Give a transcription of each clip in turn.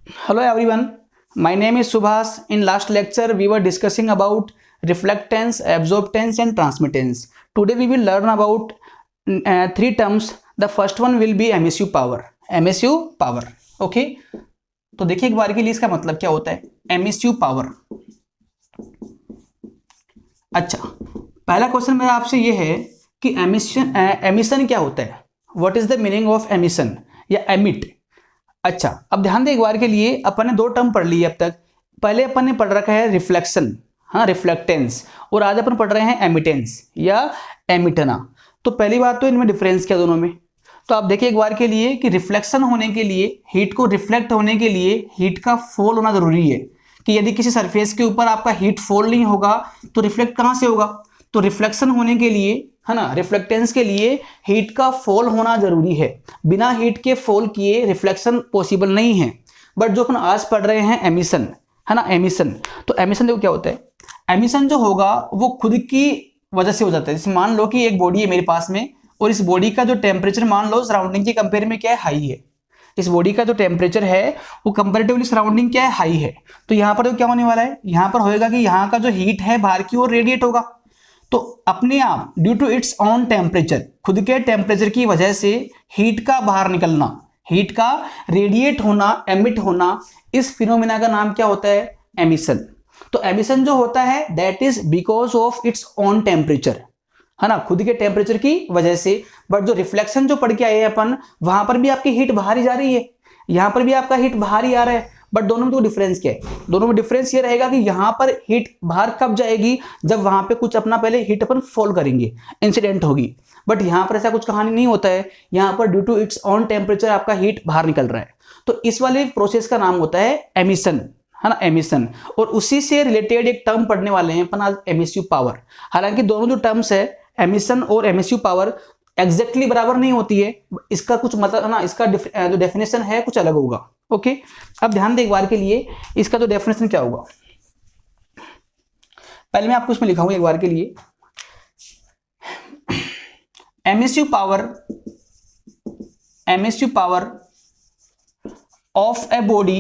Hello everyone, my name is Subhas. In last lecture we were discussing about reflectance, absorptance and transmittance. Today we will learn about three terms. The first one will be MSU power. MSU power. Okay. तो देखिए एक बार के लिए इसका मतलब क्या होता है MSU पावर। अच्छा, पहला क्वेश्चन मेरा आपसे ये है कि एमिशन क्या होता है। What is the meaning of emission या एमिट। अच्छा, अब ध्यान दें एक बार के लिए अपन ने दो टर्म पढ़ ली अब तक। पहले अपन ने पढ़ रखा है रिफ्लेक्शन, हाँ रिफ्लेक्टेंस, और आज अपन पढ़ रहे हैं एमिटेंस या एमिटना। तो पहली बात तो इनमें डिफरेंस क्या दोनों में। तो आप देखिए एक बार के लिए कि रिफ्लेक्शन होने के लिए, हीट को रिफ्लेक्ट होने के लिए हीट का फॉल होना जरूरी है। कि यदि किसी सरफेस के ऊपर आपका हीट फॉल नहीं होगा तो रिफ्लेक्ट कहाँ से होगा। तो रिफ्लेक्शन होने के लिए, है ना, रिफ्लेक्टेंस के लिए हीट का फॉल होना जरूरी है। बिना हीट के फॉल किए रिफ्लेक्शन पॉसिबल नहीं है। बट जो अपन आज पढ़ रहे हैं एमिशन, है ना, एमिशन, तो एमिशन देखो क्या होता है। एमिशन जो होगा वो खुद की वजह से हो जाता है। जैसे मान लो कि एक बॉडी है मेरे पास में, और इस बॉडी का जो टेम्परेचर मान लो सराउंडिंग के कंपेयर में क्या है, हाई है। इस बॉडी का जो टेम्परेचर है वो कंपैरेटिवली सराउंडिंग क्या है, हाई है। तो यहाँ पर तो क्या होने वाला है, यहाँ पर होएगा कि यहाँ का जो हीट है बाहर की ओर रेडिएट होगा। तो अपने आप due to its own temperature, खुद के टेम्परेचर की वजह से हीट का बाहर निकलना, हीट का रेडिएट होना, एमिट होना, इस फिनोमिना का नाम क्या होता है, एमिशन। तो एमिशन जो होता है that is because of its own temperature, है ना, खुद के टेम्परेचर की वजह से। बट जो रिफ्लेक्शन जो पढ़ के आए हैं अपन, वहां पर भी आपकी हीट बाहर ही जा रही है, यहां पर भी आपका हीट बाहर ही आ रहा है। बट दोनों में तो डिफरेंस क्या है, दोनों में डिफरेंस ये रहेगा कि यहां पर हीट बाहर कब जाएगी, जब वहां पे कुछ अपना पहले हीट अपन फॉल करेंगे, इंसिडेंट होगी। बट यहां पर ऐसा कुछ कहानी नहीं होता है, यहां पर due to its own temperature आपका हीट बाहर निकल रहा है। तो इस वाले प्रोसेस का नाम होता है एमिशन, है ना, एमिशन। और उसी से रिलेटेड एक टर्म पढ़ने वाले हैं अपन आज, एमएसयू पावर। हालांकि दोनों जो टर्म्स है एमिशन और एमएसयू पावर एग्जैक्टली बराबर नहीं होती है, इसका कुछ मतलब, है ना, इसका जो डेफिनेशन है कुछ अलग होगा। ओके, अब ध्यान दे एक बार के लिए इसका जो डेफिनेशन क्या होगा। पहले मैं आपको इसमें लिखाऊंगा एक बार के लिए, emissive power of a body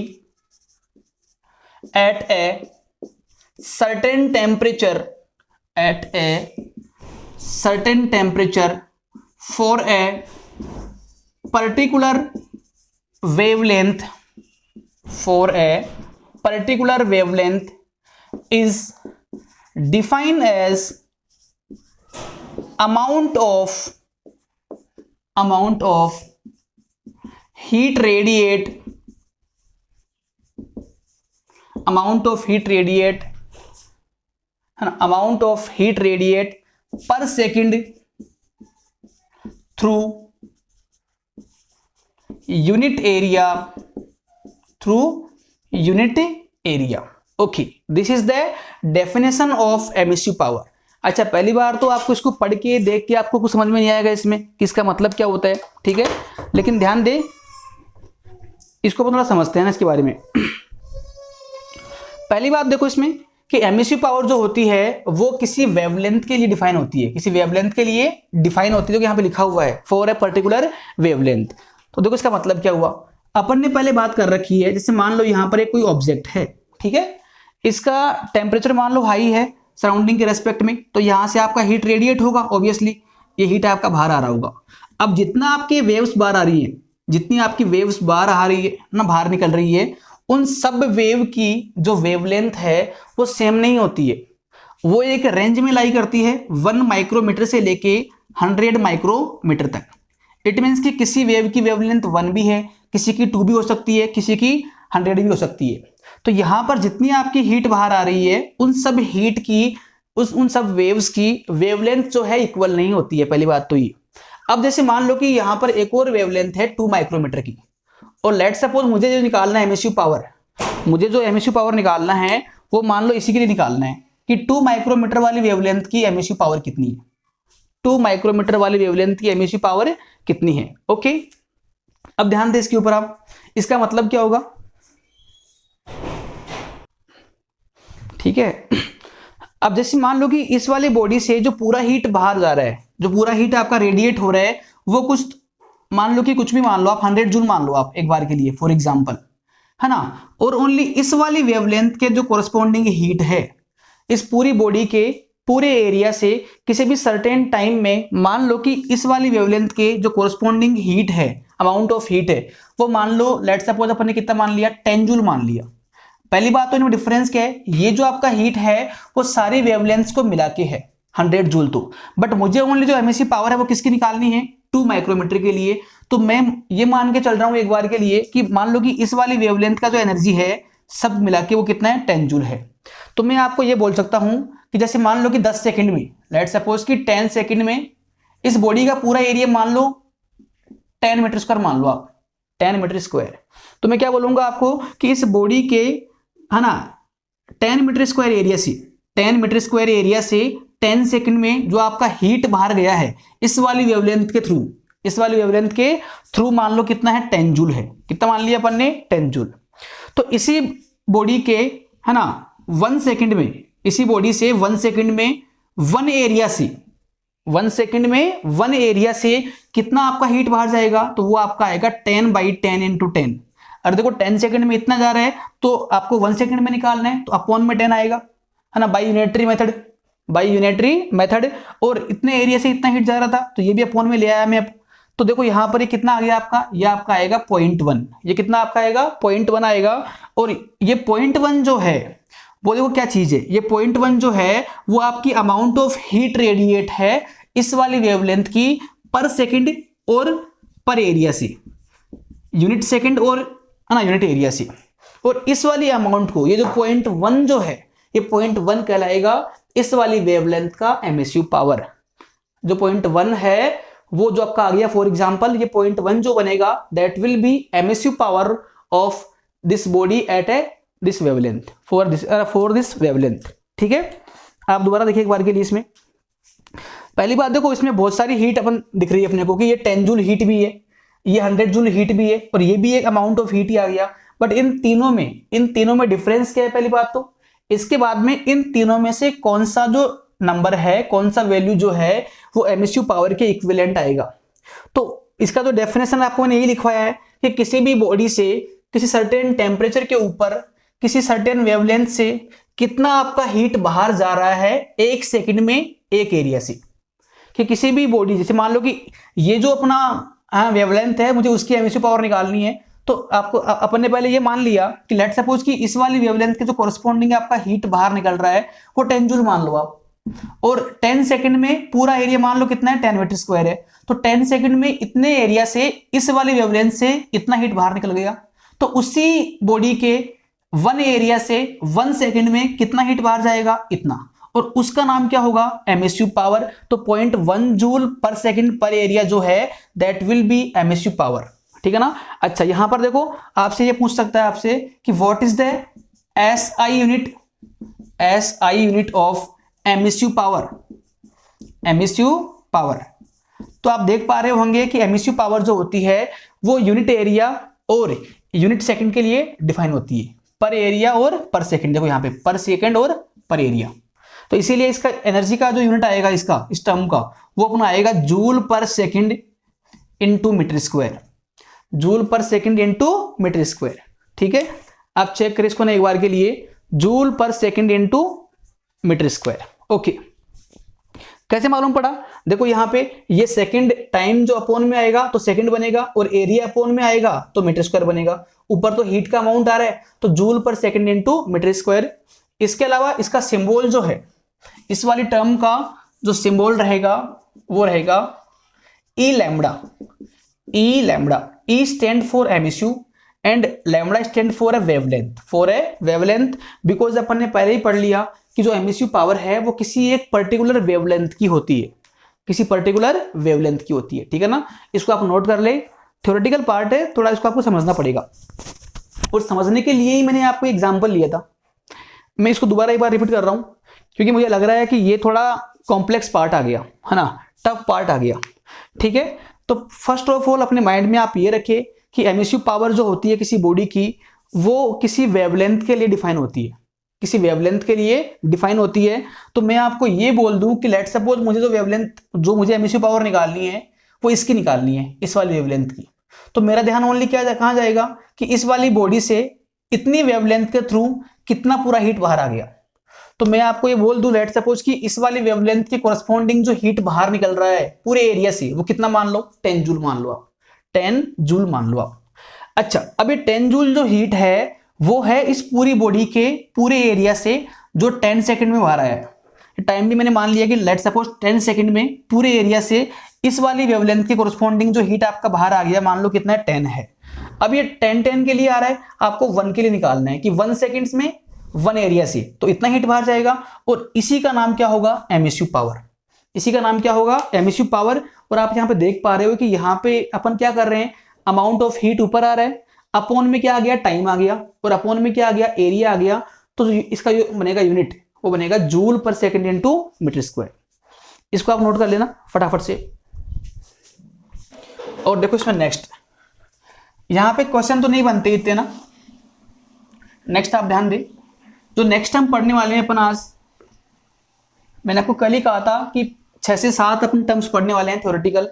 at a certain temperature, at a certain temperature for a particular wavelength, for a particular wavelength is defined as amount of heat radiate, amount of heat radiate per second through unit area, okay, this is the definition of MSU power। अच्छा, पहली बार तो आपको इसको पढ़ के देख के आपको कुछ समझ में नहीं आएगा इसमें किसका मतलब क्या होता है, ठीक है, लेकिन ध्यान दे इसको थोड़ा समझते हैं ना इसके बारे में। पहली बात देखो इसमें कि एमएसयू पावर जो होती है वो किसी वेवलेंथ के लिए डिफाइन होती है, किसी वेवलेंथ के लिए डिफाइन होती है, जो कि यहाँ पे लिखा हुआ है फॉर ए पर्टिकुलर वेवलेंथ। तो देखो इसका मतलब क्या हुआ, अपन ने पहले बात कर रखी है, जैसे मान लो यहाँ पर एक कोई ऑब्जेक्ट है, ठीक है, इसका टेम्परेचर मान लो हाई है सराउंडिंग के रेस्पेक्ट में, तो यहाँ से आपका हीट रेडिएट होगा, ऑब्वियसली ये हीट आपका बाहर आ रहा होगा। अब जितना आपकी वेव्स बाहर आ रही है, जितनी आपकी वेव्स बाहर आ रही है ना, बाहर निकल रही है, उन सब वेव की जो वेवलेंथ है वो सेम नहीं होती है, वो एक रेंज में लाई करती है 1 माइक्रोमीटर से लेके 100 माइक्रोमीटर तक। इट मीन्स कि किसी वेव की वेवलेंथ 1 भी है, किसी की 2 भी हो सकती है, किसी की 100 भी हो सकती है। तो यहाँ पर जितनी आपकी हीट बाहर आ रही है उन सब हीट की, उन सब वेव्स की वेवलेंथ जो है इक्वल नहीं होती है, पहली बात तो ये। अब जैसे मान लो कि यहाँ पर एक और वेवलेंथ है 2 माइक्रोमीटर की, और लेट सपोज मुझे जो निकालना है एमएसयू पावर, मुझे जो एमएसयू पावर निकालना है वो मान लो इसी के लिए निकालना है कि 2 माइक्रोमीटर वाली वेवलेंथ की एमएसयू पावर कितनी है, 2 माइक्रोमीटर वाली वेवलेंथ की एमएसयू पावर कितनी है। ओके, अब ध्यान दे इसके ऊपर आप, इसका मतलब क्या होगा, ठीक है। अब जैसे मान लो कि इस वाले बॉडी से जो पूरा हीट बाहर जा रहा है, जो पूरा हीट आपका रेडिएट हो रहा है, वो कुछ मान लो कि कुछ भी मान लो आप 100 जूल मान लो आप एक बार के लिए फॉर एग्जांपल, है ना, और ओनली इस वाली वेवलेंथ के जो कोरस्पॉन्डिंग हीट है इस पूरी बॉडी के पूरे एरिया से किसी भी सर्टेन टाइम में, मान लो कि इस वाली वेवलेंथ के जो कोरस्पॉन्डिंग हीट है, अमाउंट ऑफ हीट है, वो मान लो लेट्स सपोज अपन ने कितना मान लिया, 10 जूल मान लिया। पहली बात तो इनमें डिफरेंस क्या है, ये जो आपका हीट है वो सारी वेवलेंथ्स को मिला के है 100 जूल, तो बट मुझे ओनली जो एमएससी पावर है वो किसकी निकालनी है, 2 माइक्रोमीटर के लिए। तो मैं ये मान के चल रहा हूं एक बार के लिए कि मान लो कि इस वाली वेवलेंथ का जो एनर्जी है सब मिला के वो कितना है, 10 जूल है। तो मैं आपको ये बोल सकता हूं कि जैसे मान लो कि 10 सेकंड में, लेट्स सपोज कि 10 सेकंड में इस बॉडी का पूरा एरिया मान लो 10 मीटर स्क्वायर मान लो आप, 10 मीटर स्क्वायर। तो मैं क्या बोलूंगा आपको कि इस बॉडी के, है ना, 10 मीटर स्क्वायर एरिया से, 10 मीटर स्क्वायर एरिया से 10 सेकंड में जो आपका हीट बाहर गया है इस वाली वेवलेंथ के थ्रू, इस वाली वेवलेंथ के थ्रू मान लो कितना है, 10 जूल है। कितना मान लिया अपन ने, 10 जूल। तो इसी बॉडी के, है ना, 1 सेकंड में, इसी बॉडी से 1 सेकंड में 1 एरिया से, 1 सेकंड में 1 एरिया से कितना आपका हीट बाहर जाएगा, तो वो आपका आएगा 10/10 × 10। अरे देखो 10 सेकंड में इतना जा रहा है तो आपको 1 सेकंड में निकालना है, तो अपॉन में 10 आएगा, है ना, by unitary method, by unitary method. और इतने एरिया से इतना हीट जा रहा था तो ये भी अपॉन में ले आया मैं। तो देखो यहां पर ये कितना आ गया आपका, ये आपका आएगा 0.1, ये कितना आपका आएगा, 0.1 आएगा। और ये 0.1 जो है वो देखो क्या चीज है, ये 0.1 जो है वो आपकी अमाउंट ऑफ हीट रेडिएट है इस वाली वेवलेंथ की पर सेकंड और पर एरिया से, यूनिट सेकंड और, है ना, यूनिट एरिया से। और इस वाली अमाउंट को, ये जो 0.1 जो है, ये 0.1 कहलाएगा इस वाली वेवलेंथ का एमएसयू पावर। जो 0.1 है वो जो आपका आ गया, फॉर एग्जांपल ये 0.1 जो बनेगा that will be MSU power of this body at A this wavelength, for this wavelength. ठीक है, आप दोबारा देखिए एक बार के लिए। इसमें पहली बात देखो, इसमें बहुत सारी हीट अपन दिख रही है अपने को कि ये 10 जूल हीट भी है, ये 100 जूल हीट भी है, और ये भी एक अमाउंट ऑफ हीट ही आ गया। बट इन तीनों में डिफरेंस क्या है, पहली बात तो इसके बाद में इन तीनों में से कौन सा जो नंबर है, कौन सा वैल्यू जो है वो एमएसयू पावर के इक्विवेलेंट आएगा। तो इसका जो डेफिनेशन आपको मैंने यही लिखवाया है कि किसी भी बॉडी से किसी सर्टेन टेम्परेचर के ऊपर किसी सर्टेन वेवलेंथ से कितना आपका हीट बाहर जा रहा है 1 सेकंड में एक एरिया से। कि किसी भी बॉडी, जैसे मान लो कि ये जो अपना वेवलेंथ है, मुझे उसकी एमएसयू पावर निकालनी है, तो आपको अपन ने पहले ये मान लिया कि लेट्स सपोज कि इस वाली वेवलेंथ के जो कोरस्पॉन्डिंग आपका हीट बाहर निकल रहा है वो 10 जूल मान लो आप, और 10 सेकंड में पूरा एरिया मान लो कितना है, 10 मीटर स्क्वायर है। तो 10 सेकंड में इतने एरिया से इस वाली वेवलेंथ से इतना हीट बाहर निकल गया। तो उसी बॉडी के 1 एरिया से 1 सेकंड में कितना हीट बाहर जाएगा, इतना, और उसका नाम क्या होगा, एमएसयू पावर। तो 0.1 जूल पर सेकंड पर एरिया जो है that will be MSU power. ठीक है ना। अच्छा, यहां पर देखो आपसे ये पूछ सकता है आपसे कि what is the SI unit of MSU power, MSU power. तो आप देख पा रहे होंगे कि एमएसयू पावर जो होती है वो यूनिट एरिया और यूनिट सेकंड के लिए डिफाइन होती है, पर एरिया और पर सेकंड। देखो यहाँ पे पर सेकंड और पर एरिया। तो इसीलिए इसका एनर्जी का जो यूनिट आएगा इसका, इस टर्म का, वो अपना आएगा joule per second into metre square, joule per second into metre square. ठीक है, आप चेक करें इसको ना एक बार के लिए, joule per second into metre square. Okay, कैसे मालूम पड़ा, देखो यहां पे ये सेकंड टाइम जो अपोन में आएगा तो सेकंड बनेगा, और एरिया अपोन में आएगा तो मीटर स्क्वायर बनेगा। ऊपर तो हीट का अमाउंट आ रहा है तो joule per second into metre square. इसके अलावा इसका सिंबल जो है, इस वाली टर्म का जो सिंबल रहेगा वो रहेगा E lambda. E lambda, E stand for emissive and lambda stand for a wavelength, for a wavelength. Because अपन ने पहले ही पढ़ लिया कि जो एमएसयू पावर है वो किसी एक पर्टिकुलर वेवलेंथ की होती है, किसी पर्टिकुलर वेवलेंथ की होती है। ठीक है ना, इसको आप नोट कर ले, थ्योरेटिकल पार्ट है, थोड़ा इसको आपको समझना पड़ेगा। और समझने के लिए ही मैंने आपको एग्जाम्पल लिया था। मैं इसको दोबारा एक बार रिपीट कर रहा हूं क्योंकि मुझे लग रहा है कि ये थोड़ा कॉम्प्लेक्स पार्ट आ गया, है ना, टफ पार्ट आ गया। ठीक है, तो फर्स्ट ऑफ ऑल अपने माइंड में आप ये रखिए कि एमएसयू पावर जो होती है किसी बॉडी की, वो किसी वेवलेंथ के लिए डिफाइन होती है, किसी वेवलेंथ के लिए डिफाइन होती है। तो मैं आपको ये बोल दूं कि लेट्स सपोज मुझे जो वेवलेंथ, जो मुझे एमएसयू पावर निकालनी है वो इसकी निकालनी है, इस वाली वेवलेंथ की। तो मेरा ध्यान ओनली क्या कहाँ जाएगा कि इस वाली बॉडी से इतनी वेवलेंथ के थ्रू कितना पूरा हीट बाहर आ गया। तो मैं आपको ये बोल दूं, लेट सपोज कि इस वाली वेवलेंथ के कोरस्पॉन्डिंग जो हीट बाहर निकल रहा है पूरे एरिया से, वो कितना मान लो, 10 जूल मान लो आप, 10 जूल मान लो आप। अच्छा, अब ये 10 जूल जो हीट है वो है इस पूरी बॉडी के पूरे एरिया से जो 10 सेकंड में बाहर आया है। टाइम भी मैंने मान लिया कि लेट सपोज 10 सेकंड में पूरे एरिया से इस वाली वेवलेंथ के कोरस्पॉन्डिंग जो हीट आपका बाहर आ गया, मान लो कितना है, 10 है। अब ये 10 के लिए आ रहा है, आपको 1 के लिए निकालना है कि 1 सेकंड्स में 1 एरिया से तो इतना हीट बाहर जाएगा, और इसी का नाम क्या होगा, एमिसिव पावर। इसी का नाम क्या होगा, एमिसिव पावर। और आप यहाँ पे देख पा रहे हो कि यहाँ पे अपन क्या कर रहे हैं, अमाउंट ऑफ हीट ऊपर आ रहा है, अपॉन में क्या आ गया, टाइम आ गया, और अपॉन में क्या आ गया, एरिया आ गया। तो इसका जो बनेगा यूनिट, वो बनेगा joule per second into metre square. इसको आप नोट कर लेना फटाफट से। और देखो इसमें नेक्स्ट, यहां पे क्वेश्चन तो नहीं बनते इतने ना, नेक्स्ट आप ध्यान दें। जो नेक्स्ट हम पढ़ने वाले हैं अपन आज, मैंने आपको कल ही कहा था कि 6 से 7 अपन टर्म्स पढ़ने वाले हैं थ्योरेटिकल,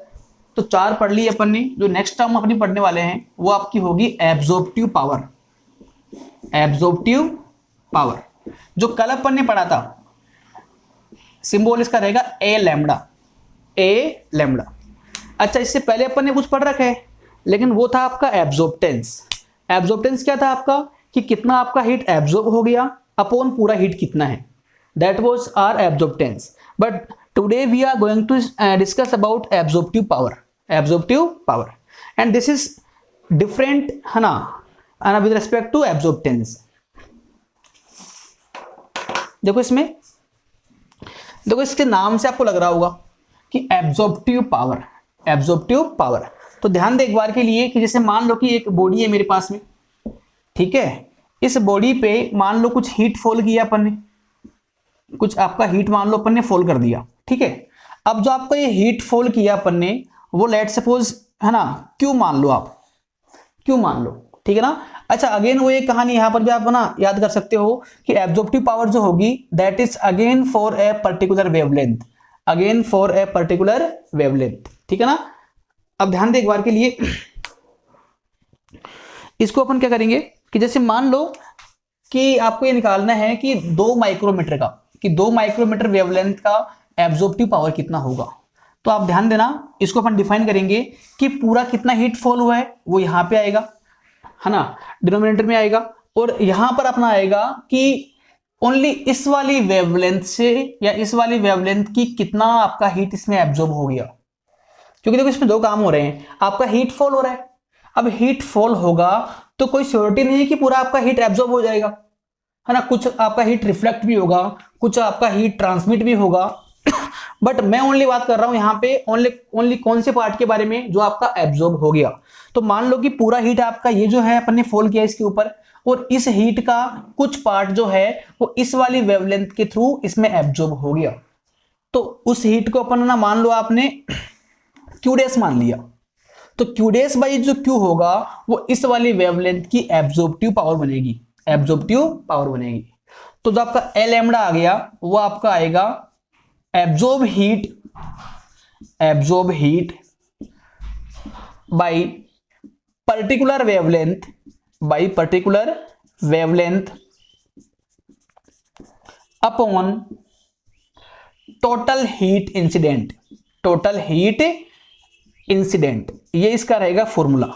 तो 4 पढ़ ली अपन ने। जो नेक्स्ट टर्म अपनी पढ़ने वाले हैं वो आपकी होगी एब्जॉर्प्टिव पावर। एब्जॉर्प्टिव पावर जो कल अपन ने पढ़ा था, सिंबल इसका रहेगा ए लैम्बडा, ए लैम्बडा। अच्छा, इससे पहले अपन ने कुछ पढ़ रखा है, लेकिन वो था आपका एब्जॉर्प्टेंस। एब्जॉर्प्टेंस क्या था आपका, कि कितना आपका हीट एब्जॉर्ब हो गया अपॉन पूरा हीट कितना है, that was our absorptance. But today we are going to discuss about absorptive power. Absorptive power, and this is different है ना विद रिस्पेक्ट टू एब्जॉर्प्टेंस। देखो इसमें, देखो इसके नाम से आपको लग रहा होगा कि एब्जॉर्प्टिव पावर, एब्जॉर्प्टिव पावर। तो ध्यान दे एक बार के लिए कि जैसे मान लो कि एक बॉडी है मेरे पास में, ठीक है, इस बॉडी पे मान लो कुछ हीट फॉल किया अपन ने, कुछ आपका हीट मान लो अपन ने फॉल कर दिया, ठीक है। अब जो आपका ये हीट फॉल किया अपन ने, वो लेट सपोज है ना, क्यों मान लो आप, क्यों मान लो, ठीक है ना। अच्छा, अगेन वो एक कहानी यहां पर भी आप ना याद कर सकते हो कि एब्जॉर्प्टिव पावर जो होगी that is again for a particular wavelength, again for a particular wavelength, ठीक है ना। अब ध्यान दे एक बार के लिए, इसको अपन क्या करेंगे कि जैसे मान लो कि आपको ये निकालना है कि 2 माइक्रोमीटर का, कि 2 माइक्रोमीटर वेवलेंथ का एब्जॉर्प्टिव पावर कितना होगा। तो आप ध्यान देना, इसको अपन डिफाइन करेंगे कि पूरा कितना हीट फॉल हुआ है वो यहां पे आएगा, है ना, डिनोमिनेटर में आएगा, और यहां पर अपना आएगा कि ओनली इस वाली वेवलेंथ से या इस वाली वेवलेंथ की कितना आपका हीट इसमें एब्जॉर्ब हो गया। क्योंकि देखो इसमें 2 काम हो रहे हैं, आपका हीट फॉल हो रहा है। अब हीट फॉल होगा तो कोई श्योरिटी नहीं है कि पूरा आपका हीट एब्जॉर्ब हो जाएगा, है ना, कुछ आपका हीट रिफ्लेक्ट भी होगा, कुछ आपका हीट ट्रांसमिट भी होगा। बट मैं ओनली बात कर रहा हूं यहां पे ओनली कौन से पार्ट के बारे में, जो आपका एब्जॉर्ब हो गया। तो मान लो कि पूरा हीट आपका ये जो है अपन ने फॉल किया इसके ऊपर, और इस हीट का कुछ पार्ट जो है वो इस वाली वेवलेंथ के थ्रू इसमें एब्जॉर्ब हो गया। तो उस हीट को अपन ना मान लो आपने क्यू डैश मान लिया, तो क्यू डैश बाई जो क्यू होगा वो इस वाली वेवलेंथ की एब्जॉर्प्टिव पावर बनेगी, एब्जॉर्प्टिव पावर बनेगी। तो जो आपका एल लैम्बडा आ गया वो आपका आएगा absorb heat by particular wavelength upon total heat incident, ये इसका रहेगा फॉर्मूला।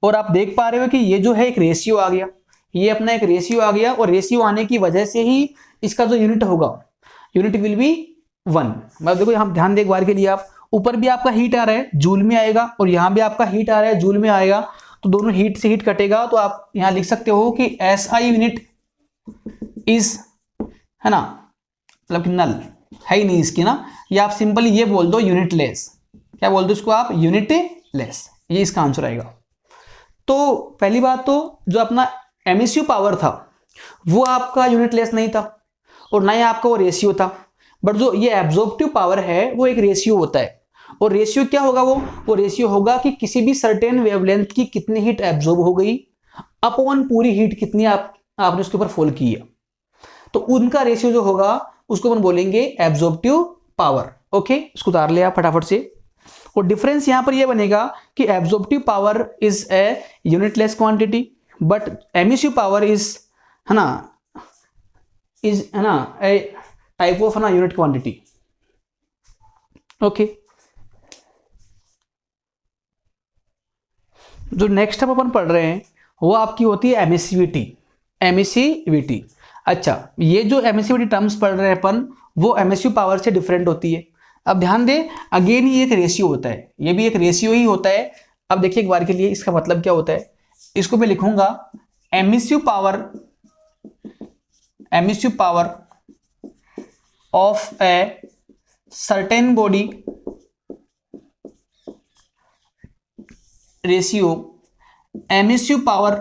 और आप देख पा रहे हो कि ये जो है एक रेशियो आ गया, ये अपना एक रेशियो आ गया, और रेशियो आने की वजह से ही इसका जो यूनिट होगा, यूनिट विल बी 1। मतलब देखो यहाँ ध्यान दे एक बार के लिए, आप ऊपर भी आपका हीट आ रहा है जूल में आएगा, और यहाँ भी आपका हीट आ रहा है जूल में आएगा, तो दोनों हीट से हीट कटेगा। तो आप यहाँ लिख सकते हो कि SI यूनिट इज, है ना, मतलब कि नल है ही नहीं इसकी ना, या आप सिंपली ये बोल दो यूनिट लेस। क्या बोल दो इसको आप, यूनिट लेस, ये इसका आंसर आएगा। तो पहली बात तो जो अपना एमिसिव पावर था वो आपका यूनिट लेस नहीं था, और ना ही आपका वो रेशियो था। बट जो ये एब्जॉर्प्टिव पावर है वो एक रेशियो होता है, और रेशियो क्या होगा, वो रेशियो होगा कि किसी भी सर्टेन वेवलेंथ की कितनी हीट एब्जॉर्ब हो गई अपॉन पूरी हीट कितनी आपने उसके ऊपर फॉल की है। तो उनका रेशियो जो होगा उसको अपन बोलेंगे एब्जॉर्प्टिव पावर। ओके, इसको उतार ले आप फटाफट से। और डिफरेंस यहां पर यह बनेगा कि absorptive power is a unitless quantity, but emissive power is, है ना, इज, है ना, ए टाइप ऑफ, है ना, यूनिट क्वांटिटी। ओके, जो नेक्स्ट हम अपन पढ़ रहे हैं वो आपकी होती है एमिसिविटी। एमिसिविटी, अच्छा, ये जो एमिसिविटी टर्म्स पढ़ रहे हैं अपन, वो एमिसिव पावर से डिफरेंट होती है। अब ध्यान दें, अगेन ये एक रेशियो होता है, ये भी एक रेशियो ही होता है। अब देखिए एक बार के लिए इसका मतलब क्या होता है, इसको मैं लिखूंगा emissive power, emissive power of a certain body ratio emissive power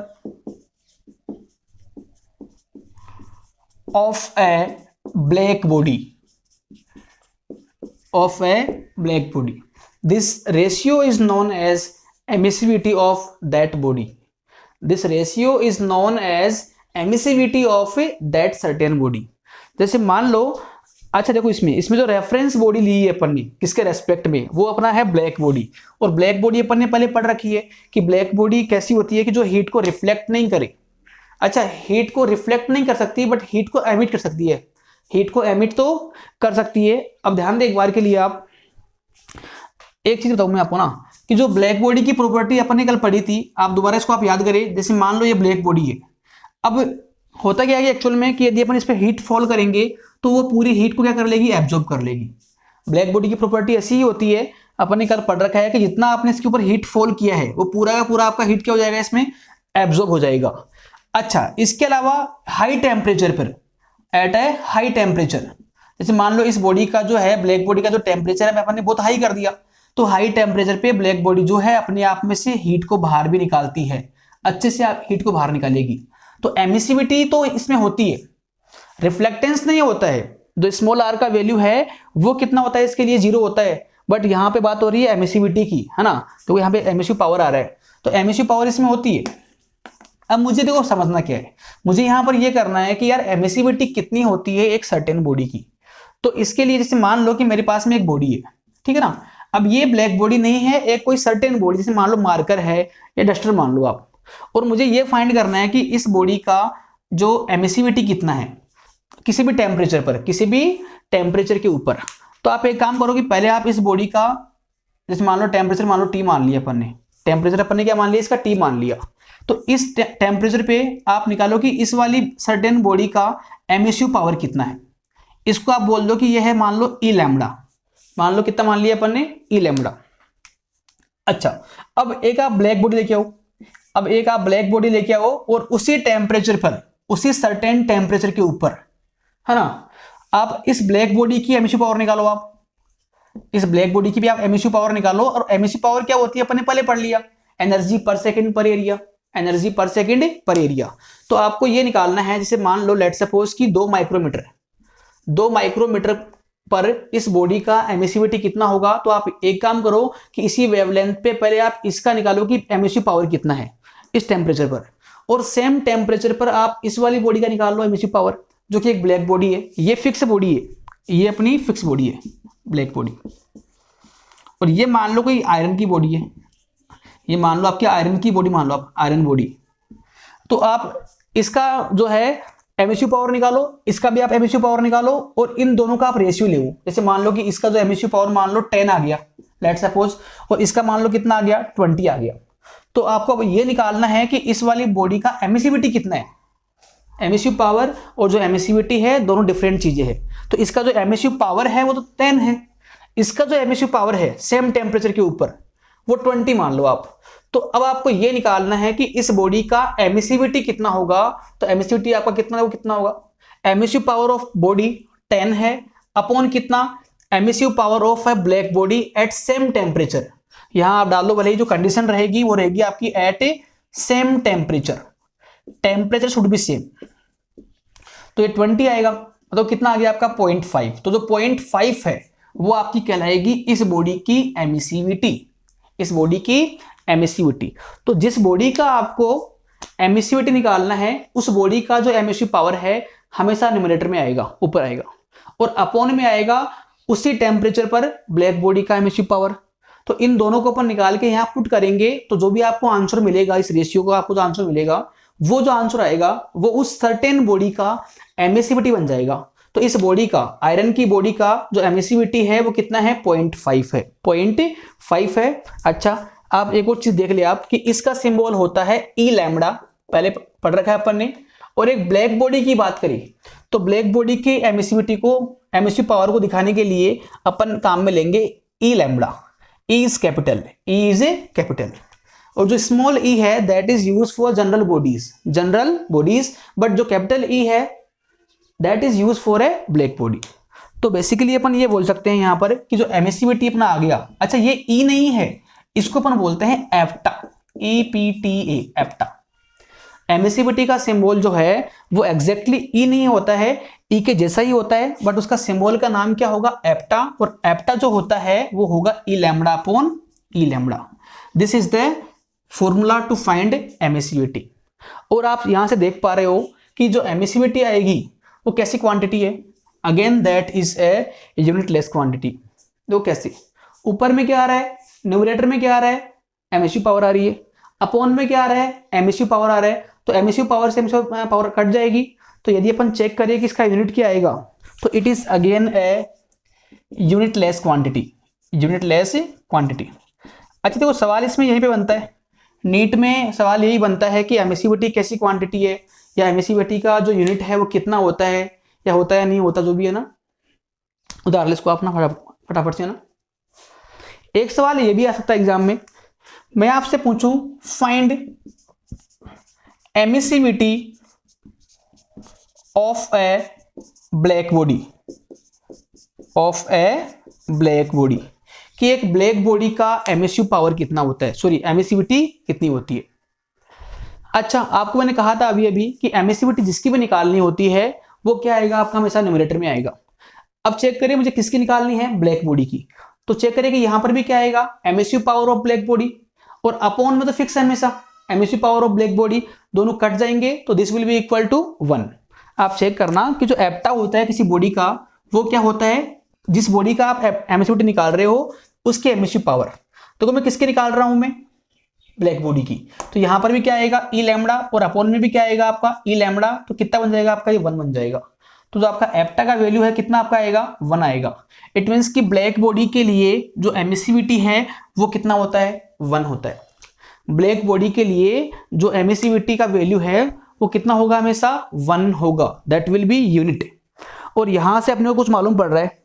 of A black body, of a black body. This ratio is known as emissivity of that body. This ratio is known as emissivity of that certain body. जैसे मान लो, अच्छा देखो, इसमें जो reference body ली है अपन ने किसके respect में, वो अपना है ब्लैक बॉडी। और ब्लैक बॉडी अपन ने पहले पढ़ रखी है कि ब्लैक बॉडी कैसी होती है कि जो हीट को रिफ्लेक्ट नहीं करे। अच्छा, हीट को रिफ्लेक्ट नहीं कर सकती बट हीट को एमिट कर सकती है, हीट को एमिट तो कर सकती है। अब ध्यान दें एक बार के लिए, आप एक चीज बताऊं मैं आपको ना, कि जो ब्लैक बॉडी की प्रॉपर्टी अपन ने कल पढ़ी थी, आप दोबारा इसको आप याद करें। जैसे मान लो ये ब्लैक बॉडी है, अब होता क्या है एक्चुअल में कि यदि अपन इस पर हीट फॉल करेंगे तो वो पूरी हीट को क्या कर लेगी, एब्जॉर्ब कर लेगी। ब्लैक बॉडी की प्रॉपर्टी ऐसी ही होती है, अपन ने कल पढ़ रखा है कि जितना आपने इसके ऊपर हीट फॉल किया है वो पूरा का पूरा आपका हीट क्या हो जाएगा, इसमें एब्जॉर्ब हो जाएगा। अच्छा, इसके अलावा हाई टेम्परेचर पर, एट ए हाई टेम्परेचर, जैसे मान लो इस बॉडी का जो है, ब्लैक बॉडी का जो टेम्परेचर है अपन ने बहुत हाई कर दिया, तो हाई टेम्परेचर पे ब्लैक बॉडी जो है अपने आप में से हीट को बाहर भी निकालती है, अच्छे से हीट को बाहर निकालेगी। तो एमिसिविटी तो इसमें होती है, रिफ्लेक्टेंस नहीं होता है। जो स्मॉल आर का वैल्यू है वो कितना होता है, इसके लिए 0 होता है, बट यहाँ पे बात हो रही है एमिसिविटी की, है ना, तो यहाँ पे एमिसिव पावर आ रहा है, तो एमिसिव पावर इसमें होती है। अब मुझे देखो समझना क्या है, मुझे यहां पर यह करना है कि यार एमिसिविटी कितनी होती है एक सर्टेन बॉडी की। तो इसके लिए जैसे मान लो कि मेरे पास में एक बॉडी है, ठीक है ना, अब ये ब्लैक बॉडी नहीं है, एक कोई सर्टेन बॉडी, जैसे मान लो मार्कर है या डस्टर मान लो आप, और मुझे ये फाइंड करना है कि इस बॉडी का जो एमिसिविटी कितना है किसी भी टेम्परेचर पर, किसी भी टेम्परेचर के ऊपर। तो आप एक काम करो कि पहले आप इस बॉडी का, जैसे मान लो टेम्परेचर मान लो T मान लिया अपन ने, टेम्परेचर अपन ने क्या मान लिया, इसका T मान लिया। तो इस टेम्परेचर पे आप निकालो कि इस वाली सर्टेन बॉडी का एमिसिव पावर कितना है। इसको आप बोल दो कि यह है मान लो ई लैम्बडा, मान लो कितना मान लिया अपन ने, ई लैम्बडा। अच्छा, अब एक आप ब्लैक बॉडी लेके आओ, अब एक आप ब्लैक बॉडी लेके आओ और उसी टेम्परेचर पर, उसी सर्टेन टेम्परेचर के ऊपर, है ना, आप इस ब्लैक बॉडी की एमिसिव पावर निकालो। आप इस ब्लैक बॉडी की भी आप एमिसिव पावर निकालो। और एमिसिव पावर क्या होती है अपन ने पहले पढ़ लिया, एनर्जी पर सेकेंड पर एरिया, एनर्जी पर सेकेंड पर एरिया। तो आपको ये निकालना है, जैसे मान लो लेट सपोज कि 2 माइक्रोमीटर पर इस बॉडी का एमिसिविटी कितना होगा। तो आप एक काम करो कि इसी वेवलेंथ पे पहले आप इसका निकालो कि एमिसिव पावर कितना है इस टेम्परेचर पर, और सेम टेम्परेचर पर आप इस वाली बॉडी का निकाल लो एमिसिव पावर, जो कि एक ब्लैक बॉडी है, ये फिक्स बॉडी है, ये अपनी फिक्स बॉडी है ब्लैक बॉडी। और ये मान लो कोई आयरन की बॉडी है, ये मान लो आपकी आयरन की बॉडी, मान लो आप आयरन बॉडी। तो आप इसका जो है एमिसिव पावर निकालो, इसका भी आप एमिसिव पावर निकालो, और इन दोनों का आप रेशियो ले। जैसे मान लो कि इसका जो एमिसिव पावर मान लो 10 आ गया लेट सपोज, और इसका मान लो कितना आ गया, 20 आ गया। तो आपको अब ये निकालना है कि इस वाली बॉडी का एमिसिविटी कितना है। एमिसिव पावर और जो एमिसिविटी है दोनों डिफरेंट चीजें हैं। तो इसका जो एमिसिव पावर है वो तो 10 है, इसका जो एमिसिव पावर है सेम टेम्परेचर के ऊपर वो 20 मान लो आप। तो अब आपको ये निकालना है कि इस बॉडी का एमिसिविटी कितना होगा। तो एमिसिविटी आपका कितना है, वो कितना होगा, एमिसिव पावर ऑफ बॉडी 10 है अपॉन कितना, emissive power of A black body at same temperature. यहां आप डाल लो, भले ही जो कंडीशन रहेगी वो रहेगी आपकी at a same temperature, temperature should be same. तो ये 20 आएगा, मतलब कितना आ गया आपका 0.5। तो जो 0.5 है वो आपकी कहलाएगी इस बॉडी की एमिसिविटी, इस बॉडी की एमिसिविटी। तो जिस बॉडी का आपको एमिसिविटी निकालना है उस बॉडी का जो एमिसिव पावर है हमेशा न्यूमरेटर में आएगा, ऊपर आएगा, और अपॉन में आएगा उसी टेम्परेचर पर ब्लैक बॉडी का एमिसिव पावर। तो इन दोनों को अपन निकाल के यहाँ पुट करेंगे तो जो भी आपको आंसर मिलेगा, इस रेशियो को आपको जो आंसर मिलेगा वो जो आंसर आएगा वो उस सर्टेन बॉडी का एमिसिविटी बन जाएगा। तो इस बॉडी का, आयरन की बॉडी का जो एमिसिविटी है वो कितना है, 0.5 है, 0.5 है। अच्छा, आप एक और चीज देख लिया आप कि इसका सिंबल होता है ई लैम्बडा, पहले पढ़ रखा है अपन ने। और एक ब्लैक बॉडी की बात करी तो ब्लैक बॉडी की एमिसिविटी को, एमिसिव पावर को दिखाने के लिए अपन काम में लेंगे E lambda. E is capital, E is a capital. और जो स्मॉल ई है that is use for general bodies, but जो कैपिटल ई है that is use for a black body. तो बेसिकली अपन ये बोल सकते हैं यहां पर कि जो एमिसिविटी अपना आ गया, अच्छा ये ई नहीं है, इसको अपन बोलते हैं एप्टा, EPTA, एप्टा। एमिसिविटी का सिंबल जो है वो एग्जैक्टली ई नहीं होता है, ई के जैसा ही होता है, बट उसका सिंबल का नाम क्या होगा, एप्टा। और एप्टा जो होता है वो होगा E lambda upon E lambda. This is the formula to find emissivity. और आप यहां से देख पा रहे हो कि जो एमिसिविटी आएगी वो कैसी क्वांटिटी है, again that is a unitless quantity. देखो कैसी, ऊपर में क्या आ रहा है, न्यूमरेटर में क्या आ रहा है, एमिसिव पावर आ रही है, अपॉन में क्या आ रहा है, एमिसिव पावर आ रहा है। तो एमिसिव पावर से एमिसिव पावर कट जाएगी। तो यदि अपन चेक करें कि इसका यूनिट क्या आएगा, तो it is again A unitless quantity, unitless quantity. अच्छा देखो सवाल इसमें यहीं पे बनता है, नीट में सवाल यही बनता है कि एमिसिविटी कैसी क्वांटिटी है, या एमिसिविटी का जो यूनिट है वो कितना होता है, या होता है नहीं होता, जो भी है ना। उदाहरण इसको अपना फटाफट से ना। एक सवाल ये भी आ सकता है एग्जाम में, मैं आपसे पूछूं find emissivity of A black body, of A black body, कि एक ब्लैक बॉडी का एमिसिव पावर कितना होता है, सॉरी एमिसिविटी कितनी होती है। अच्छा, आपको मैंने कहा था अभी अभी कि एमिसिविटी जिसकी भी निकालनी होती है वो क्या आएगा आपका, हमेशा न्यूमरेटर में आएगा। अब चेक करिए मुझे किसकी निकालनी है, ब्लैक बॉडी की। तो चेक करिए कि यहां पर भी क्या आएगा, emissive power of black body, और अपॉन में तो फिक्स है हमेशा, emissive power of black body, दोनों कट जाएंगे तो this will be equal to 1। आप चेक करना कि जो एप्टा होता है किसी बॉडी का वो क्या होता है, जिस बॉडी का आप एमिसिविटी निकाल रहे हो उसकी एमिसिव पावर। तो मैं किसके निकाल रहा हूं, मैं ब्लैक बॉडी की। तो यहां पर भी क्या आएगा, ई लैम्बडा, और अपॉन में भी क्या आएगा आपका ई लैम्बडा। तो कितना बन जाएगा आपका, ये 1 बन जाएगा। तो जो आपका एप्टा का वैल्यू है कितना आपका आएगा, 1 आएगा। इट मीन्स कि ब्लैक बॉडी के लिए जो एमिसिविटी है वो कितना होता है, 1 होता है। ब्लैक बॉडी के लिए जो एमिसिविटी का वैल्यू है वो कितना होगा, हमेशा 1 होगा, दैट विल बी यूनिट। और यहां से अपने को कुछ मालूम पड़ रहा है,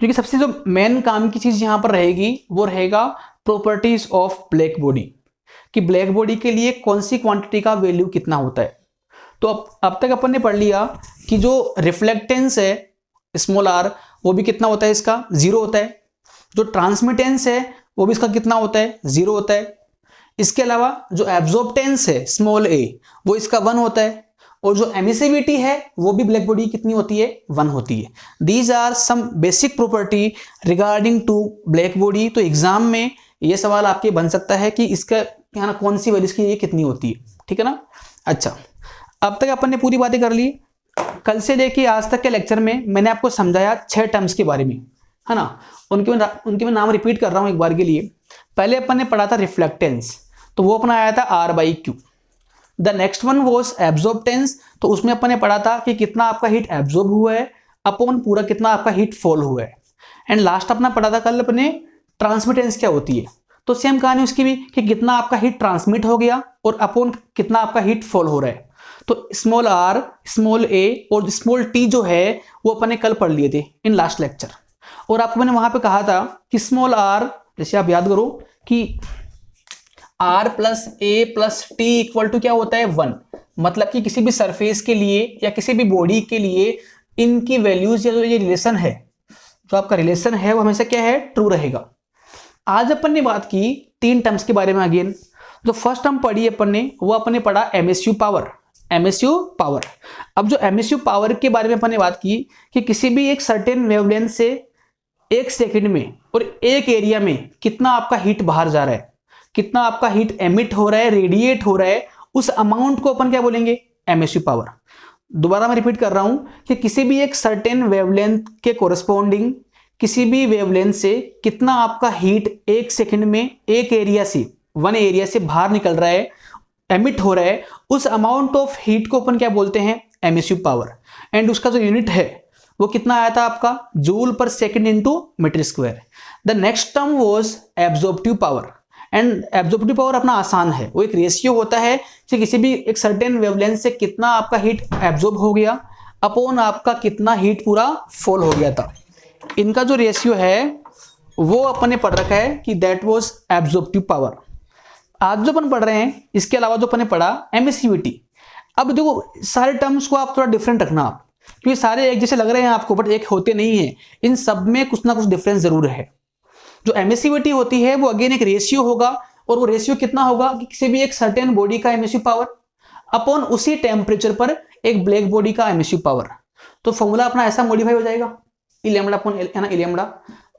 क्योंकि सबसे जो मेन काम की चीज यहां पर रहेगी वो रहेगा प्रॉपर्टीज ऑफ ब्लैक बॉडी, कि ब्लैक बॉडी के लिए कौन सी क्वांटिटी का वैल्यू कितना होता है। तो अब तक अपन ने पढ़ लिया कि जो रिफ्लेक्टेंस है स्मॉल आर वो भी कितना होता है, इसका 0 होता है। जो ट्रांसमिटेंस है वो भी इसका कितना होता है, 0 होता है। इसके अलावा जो एब्जॉर्प्टेंस है स्मॉल ए वो इसका 1 होता है। और जो एमिसिविटी है वो भी ब्लैक बॉडी कितनी होती है, 1 होती है। These are some basic property regarding to black body. तो एग्जाम में ये सवाल आपके बन सकता है कि इसका यहाँ कौन सी वैल्यू इसकी ये कितनी होती है, ठीक है ना। अच्छा, अब तक अपन ने पूरी बातें कर ली। कल से लेके आज तक के लेक्चर में मैंने आपको समझाया 6 टर्म्स के बारे में, है ना। उनके मैं नाम रिपीट कर रहा हूँ एक बार के लिए। पहले अपन ने पढ़ा था रिफ्लेक्टेंस, तो वो अपना आया था R/Q। The next one was absorptance, तो उसमें अपन ने पढ़ा था कि कितना आपका हीट एब्जॉर्ब हुआ है अपॉन पूरा कितना आपका हीट फॉल हुआ है। एंड लास्ट अपना पढ़ा था कल अपने ट्रांसमिटेंस क्या होती है। तो सेम कहानी उसकी भी कि कितना आपका हीट ट्रांसमिट हो गया और अपॉन कितना आपका हीट फॉल हो रहा है। तो स्मॉल आर, स्मॉल ए और स्मॉल टी जो है वो अपन ने कल पढ़ लिए थे इन लास्ट लेक्चर। और आपको मैंने वहां पे कहा था कि स्मॉल आर, जैसे आप याद करो कि R plus A plus T equal to क्या होता है, 1। मतलब कि किसी भी सरफेस के लिए या किसी भी बॉडी के लिए इनकी वैल्यूज या जो ये रिलेशन है, जो आपका रिलेशन है वो हमेशा क्या है, ट्रू रहेगा। आज अपन ने बात की 3 टर्म्स के बारे में। अगेन जो फर्स्ट टर्म पढ़ी अपन ने वो अपन ने पढ़ा एमिसिव पावर, एमिसिव पावर। अब जो एमिसिव पावर के बारे में अपन ने बात की कि किसी भी एक सर्टेन वेवलेंथ से 1 सेकंड में और एक एरिया में कितना आपका हीट बाहर जा रहा है, कितना आपका हीट एमिट हो रहा है, रेडिएट हो रहा है, उस अमाउंट को अपन क्या बोलेंगे, एमिसिव पावर। दोबारा मैं रिपीट कर रहा हूं कि किसी भी एक सर्टेन वेवलेंथ के कोरस्पॉन्डिंग किसी भी वेवलेंथ से कितना आपका हीट 1 सेकंड में एक एरिया से, 1 एरिया से बाहर निकल रहा है, एमिट हो रहा है उस अमाउंट ऑफ हीट को अपन क्या बोलते हैं, एमिसिव पावर। एंड उसका जो यूनिट है वो कितना आया था आपका, joule per second into metre square. The next term was absorptive power. And absorptive power अपना आसान है, वो एक रेशियो होता है कि किसी भी एक सर्टेन वेवलेंथ से कितना आपका हीट एब्जॉर्ब हो गया अपॉन आपका कितना हीट पूरा फॉल हो गया था। इनका जो रेशियो है वो अपन ने पढ़ रखा है कि दैट वाज एब्जॉर्प्टिव पावर। आज जो अपन पढ़ रहे हैं इसके अलावा जो अपन ने पढ़ा एमिसिविटी। अब देखो सारे टर्म्स को आप थोड़ा डिफरेंट रखना आप, क्योंकि सारे एक जैसे लग रहे हैं आपको बट एक होते नहीं है, इन सब में कुछ ना कुछ डिफरेंस जरूर है। जो एमिसिविटी होती है वो अगेन एक रेशियो होगा, और वो रेशियो कितना होगा कि किसी भी एक सर्टेन बॉडी का एमिसिव पावर अपॉन उसी टेम्परेचर पर एक ब्लैक बॉडी का एमिसिव पावर। तो फॉर्मूला अपना ऐसा मॉडिफाई हो जाएगा, ई लैम्डा अपॉन है ना, ई लैम्डा।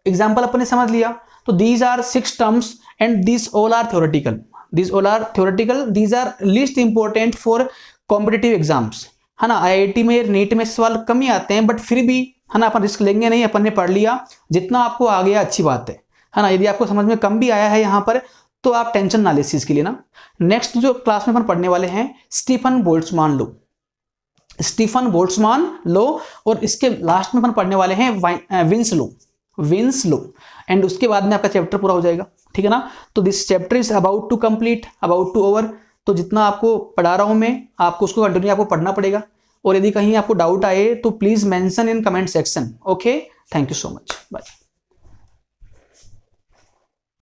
एग्जाम्पल अपन ने समझ लिया। तो these are 6 terms and this all are theoretical, this all are theoretical, these are least important for competitive exams, है ना। आईआईटी में नीट में सवाल कम ही आते हैं, बट फिर भी है ना अपन रिस्क लेंगे नहीं, अपन ने पढ़ लिया, जितना आपको आ गया अच्छी बात है ना। यदि आपको समझ में कम भी आया है यहाँ पर तो आप टेंशन ना ले इस चीज के लिए ना। नेक्स्ट जो क्लास में अपन पढ़ने वाले हैं Stefan Boltzmann law, Stefan Boltzmann law, और इसके लास्ट में अपन पढ़ने वाले हैं Wien's law, Wien's law. And उसके बाद में आपका चैप्टर पूरा हो जाएगा, ठीक है ना। तो this chapter is about to complete, about to over. तो जितना आपको पढ़ा रहा हूं मैं, आपको उसको कंटिन्यू आपको पढ़ना पड़ेगा, और यदि कहीं आपको डाउट आए तो please mention in comment section. Okay, thank you so much, bye.